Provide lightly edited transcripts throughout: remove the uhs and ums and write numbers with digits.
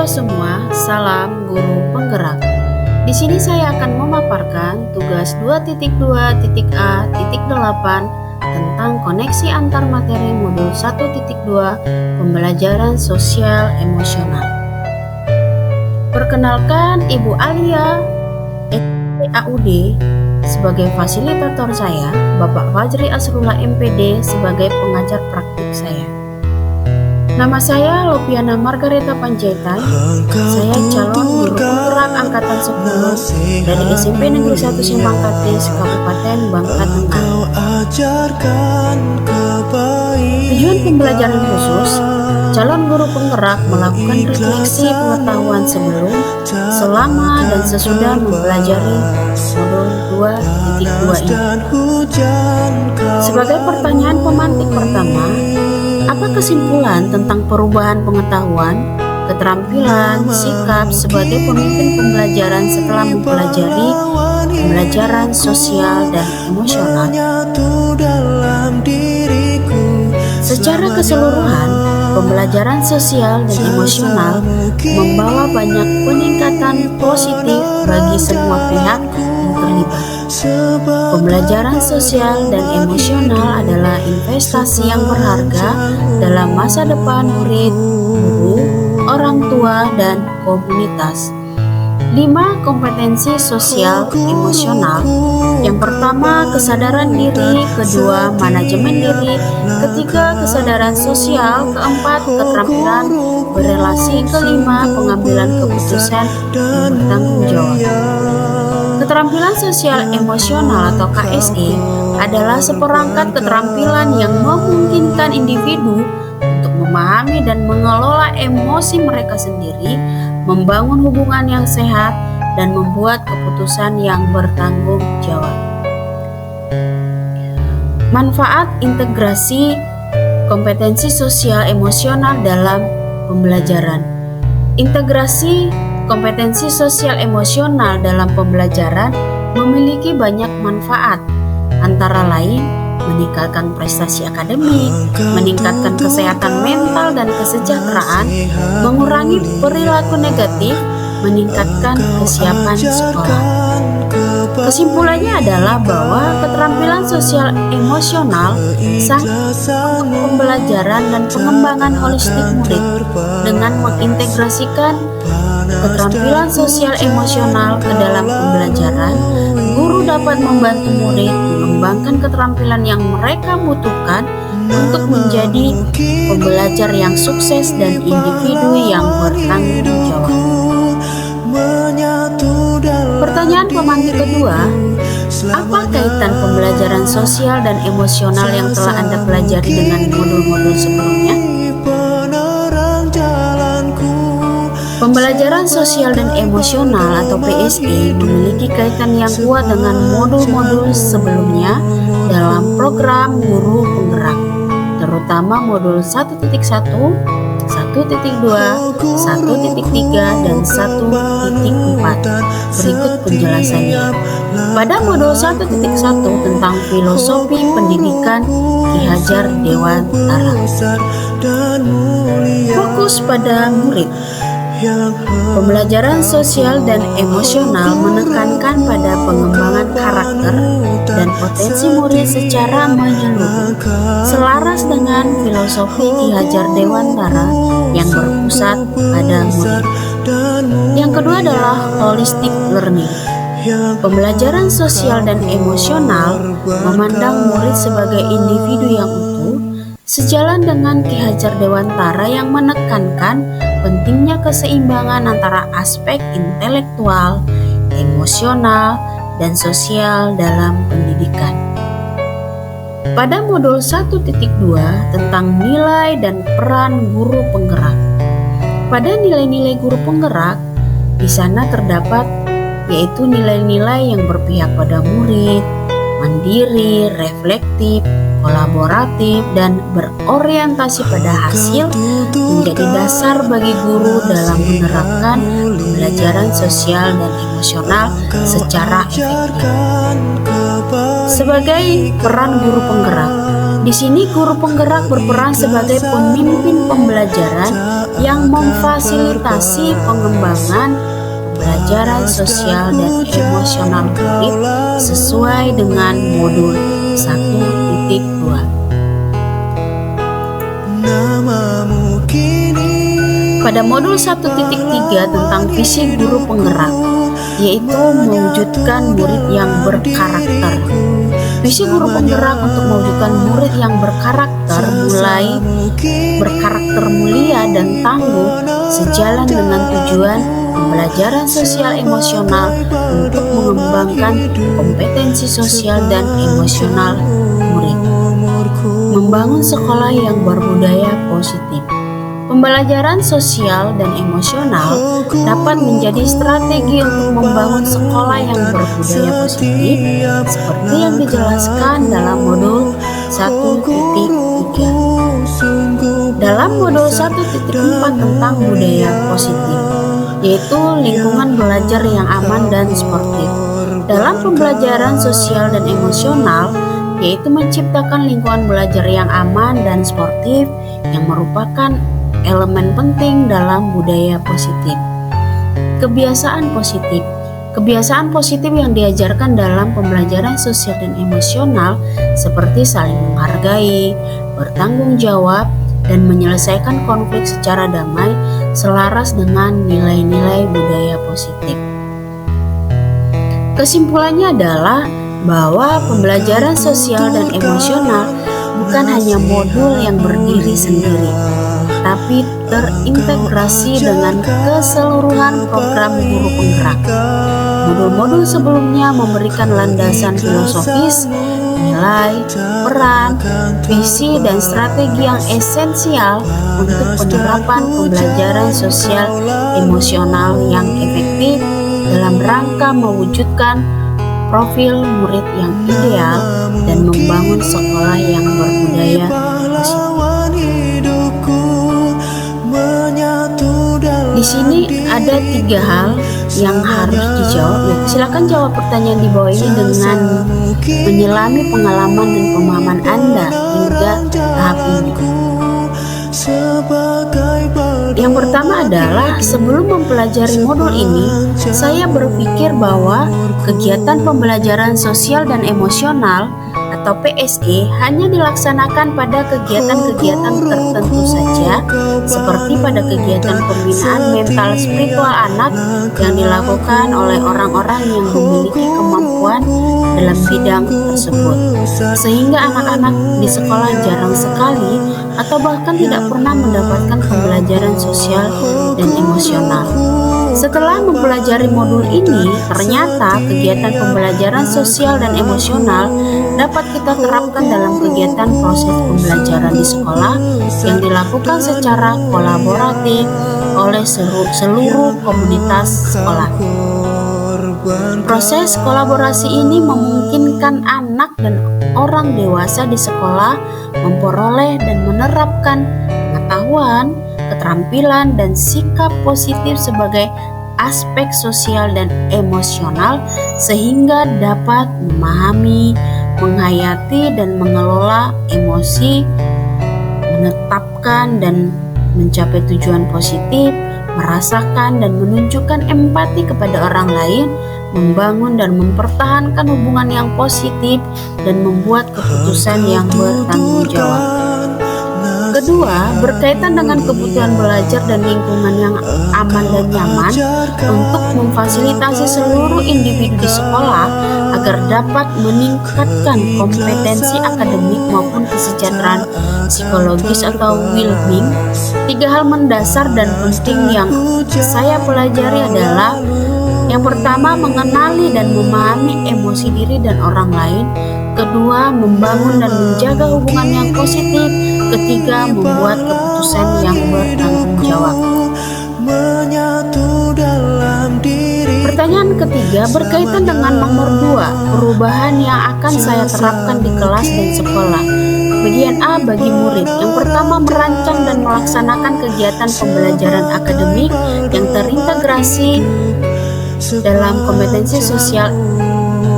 Halo semua, salam guru penggerak. Di sini saya akan memaparkan tugas 2.2.A.8 tentang koneksi antar materi modul 1.2 pembelajaran sosial emosional. Perkenalkan, Ibu Alia AUD sebagai fasilitator saya, Bapak Fajri Asrullah MPD sebagai pengajar praktik saya. Nama saya Lopiana Margareta Panjaitan. Saya calon guru penggerak angkatan 10 dari SMP Negeri 1 Simpang Katis, Kabupaten Bangka Tengah. Tujuan pembelajaran khusus, calon guru penggerak melakukan refleksi pengetahuan sebelum, selama, dan sesudah mempelajari modul 2.2 ini. Sebagai pertanyaan pemantik pertama, apa kesimpulan tentang perubahan pengetahuan, keterampilan, sikap sebagai pemimpin pembelajaran setelah mempelajari pembelajaran sosial dan emosional? Secara keseluruhan, pembelajaran sosial dan emosional membawa banyak peningkatan positif bagi semua pihak yang terlibat. Pembelajaran sosial dan emosional adalah investasi yang berharga dalam masa depan murid, guru, orang tua, dan komunitas. 5 kompetensi sosial emosional. Yang pertama, kesadaran diri. Kedua, manajemen diri. Ketiga, kesadaran sosial. Keempat, keterampilan berelasi. Kelima, pengambilan keputusan yang bertanggung jawab. Keterampilan sosial emosional atau KSE adalah seperangkat keterampilan yang memungkinkan individu untuk memahami dan mengelola emosi mereka sendiri, membangun hubungan yang sehat, dan membuat keputusan yang bertanggung jawab. Manfaat integrasi kompetensi sosial emosional dalam pembelajaran. Integrasi kompetensi sosial emosional dalam pembelajaran memiliki banyak manfaat, antara lain meningkatkan prestasi akademik, meningkatkan kesehatan mental dan kesejahteraan, mengurangi perilaku negatif, meningkatkan kesiapan sekolah. Kesimpulannya adalah bahwa keterampilan sosial emosional sangat untuk pembelajaran dan pengembangan holistik murid. Dengan mengintegrasikan keterampilan sosial emosional ke dalam pembelajaran, guru dapat membantu murid mengembangkan keterampilan yang mereka butuhkan untuk menjadi pembelajar yang sukses dan individu yang bertanggung jawab. Pertanyaan pemantik kedua, apa kaitan pembelajaran sosial dan emosional yang telah Anda pelajari dengan modul-modul sebelumnya? Pembelajaran sosial dan emosional atau PSE memiliki kaitan yang kuat dengan modul-modul sebelumnya dalam program guru penggerak, terutama modul 1.1, 1.2, 1.3, dan 1.4. Berikut penjelasannya. Pada modul 1.1 tentang filosofi pendidikan Ki Hajar Dewantara, fokus pada murid. Pembelajaran sosial dan emosional menekankan pada pengembangan karakter dan potensi murid secara menyeluruh, selaras dengan filosofi Ki Hajar Dewantara yang berpusat pada murid. Yang kedua adalah holistic learning. Pembelajaran sosial dan emosional memandang murid sebagai individu yang utuh, sejalan dengan Ki Hajar Dewantara yang menekankan pentingnya keseimbangan antara aspek intelektual, emosional, dan sosial dalam pendidikan. Pada modul 1.2 tentang nilai dan peran guru penggerak. Pada nilai-nilai guru penggerak, di sana terdapat yaitu nilai-nilai yang berpihak pada murid, mandiri, reflektif, kolaboratif, dan berorientasi pada hasil menjadi dasar bagi guru dalam menerapkan pembelajaran sosial dan emosional secara efektif. Sebagai peran guru penggerak, di sini guru penggerak berperan sebagai pemimpin pembelajaran yang memfasilitasi pengembangan pembelajaran sosial dan emosional murid sesuai dengan modul 1.2. Pada modul 1.3 tentang visi guru penggerak, yaitu mewujudkan murid yang berkarakter. Visi guru penggerak untuk mewujudkan murid yang berkarakter mulai berkarakter mulia dan tangguh sejalan dengan tujuan pembelajaran sosial emosional untuk mengembangkan kompetensi sosial dan emosional murid. Membangun sekolah yang berbudaya positif. Pembelajaran sosial dan emosional dapat menjadi strategi untuk membangun sekolah yang berbudaya positif seperti yang dijelaskan dalam modul 1.3. Dalam modul 1.4 tentang budaya positif, yaitu lingkungan belajar yang aman dan sportif. Dalam pembelajaran sosial dan emosional, yaitu menciptakan lingkungan belajar yang aman dan sportif yang merupakan elemen penting dalam budaya positif. Kebiasaan positif. Kebiasaan positif yang diajarkan dalam pembelajaran sosial dan emosional seperti saling menghargai, bertanggung jawab, dan menyelesaikan konflik secara damai selaras dengan nilai-nilai budaya positif. Kesimpulannya adalah bahwa pembelajaran sosial dan emosional bukan hanya modul yang berdiri sendiri, tapi terintegrasi dengan keseluruhan program guru penggerak. Modul-modul sebelumnya memberikan landasan filosofis, nilai, peran, visi, dan strategi yang esensial untuk penerapan pembelajaran sosial emosional yang efektif dalam rangka mewujudkan profil murid yang ideal dan membangun sekolah yang berbudaya positif. Di sini ada 3 hal yang harus dijawab. Silakan jawab pertanyaan di bawah ini dengan menyelami pengalaman dan pemahaman Anda hingga tahap ini. Yang pertama adalah sebelum mempelajari modul ini, saya berpikir bahwa kegiatan pembelajaran sosial dan emosional atau PSE hanya dilaksanakan pada kegiatan-kegiatan tertentu saja, seperti pada kegiatan pembinaan mental spiritual anak yang dilakukan oleh orang-orang yang memiliki kemampuan dalam bidang tersebut, sehingga anak-anak di sekolah jarang sekali atau bahkan tidak pernah mendapatkan pembelajaran sosial dan emosional. Setelah mempelajari modul ini, ternyata kegiatan pembelajaran sosial dan emosional dapat kita terapkan dalam kegiatan proses pembelajaran di sekolah yang dilakukan secara kolaboratif oleh seluruh komunitas sekolah. Proses kolaborasi ini memungkinkan anak dan orang dewasa di sekolah memperoleh dan menerapkan pengetahuan, keterampilan, dan sikap positif sebagai aspek sosial dan emosional sehingga dapat memahami, menghayati, dan mengelola emosi, menetapkan dan mencapai tujuan positif, merasakan dan menunjukkan empati kepada orang lain, membangun dan mempertahankan hubungan yang positif, dan membuat keputusan yang bertanggung jawab. Kedua, berkaitan dengan kebutuhan belajar dan lingkungan yang aman dan nyaman untuk memfasilitasi seluruh individu di sekolah agar dapat meningkatkan kompetensi akademik maupun kesejahteraan psikologis atau well-being. 3 hal mendasar dan penting yang saya pelajari adalah: yang pertama, mengenali dan memahami emosi diri dan orang lain. Kedua, membangun dan menjaga hubungan yang positif. Ketiga, membuat keputusan yang bertanggung jawab. Pertanyaan Poin ketiga berkaitan dengan nomor 2, perubahan yang akan saya terapkan di kelas dan sekolah. Bagian A bagi murid. Yang pertama, merancang dan melaksanakan kegiatan pembelajaran akademik yang terintegrasi dalam kompetensi sosial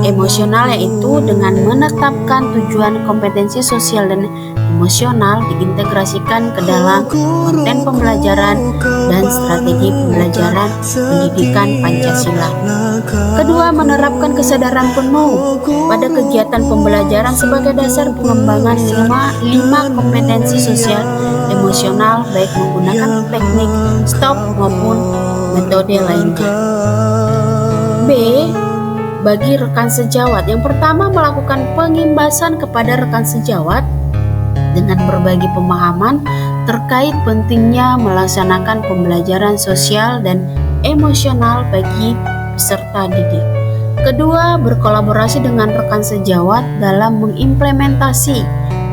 emosional, yaitu dengan menetapkan tujuan kompetensi sosial dan emosional diintegrasikan ke dalam konten pembelajaran dan strategi pembelajaran pendidikan Pancasila. Kedua, menerapkan kesadaran penuh pada kegiatan pembelajaran sebagai dasar pengembangan 5 kompetensi sosial emosional, baik menggunakan teknik STOP maupun metode lainnya. B bagi rekan sejawat. Yang pertama, melakukan pengimbasan kepada rekan sejawat dengan berbagi pemahaman terkait pentingnya melaksanakan pembelajaran sosial dan emosional bagi peserta didik. Kedua, berkolaborasi dengan rekan sejawat dalam mengimplementasi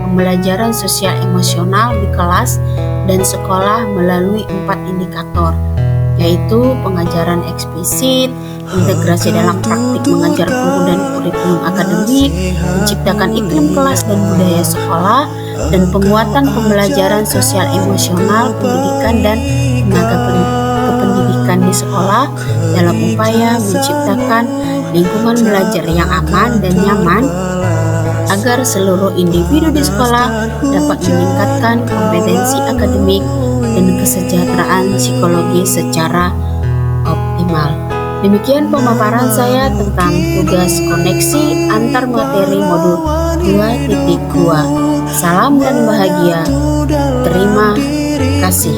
pembelajaran sosial emosional di kelas dan sekolah melalui 4 indikator, yaitu pengajaran eksplisit, integrasi dalam praktik mengajar guru dan kurikulum akademik, menciptakan iklim kelas dan budaya sekolah, dan penguatan pembelajaran sosial emosional, pendidikan dan tenaga kependidikan di sekolah dalam upaya menciptakan lingkungan belajar yang aman dan nyaman agar seluruh individu di sekolah dapat meningkatkan kompetensi akademik dan kesejahteraan psikologi secara optimal. Demikian pemaparan saya tentang tugas koneksi antar materi modul 2.2. Salam dan bahagia. Terima kasih.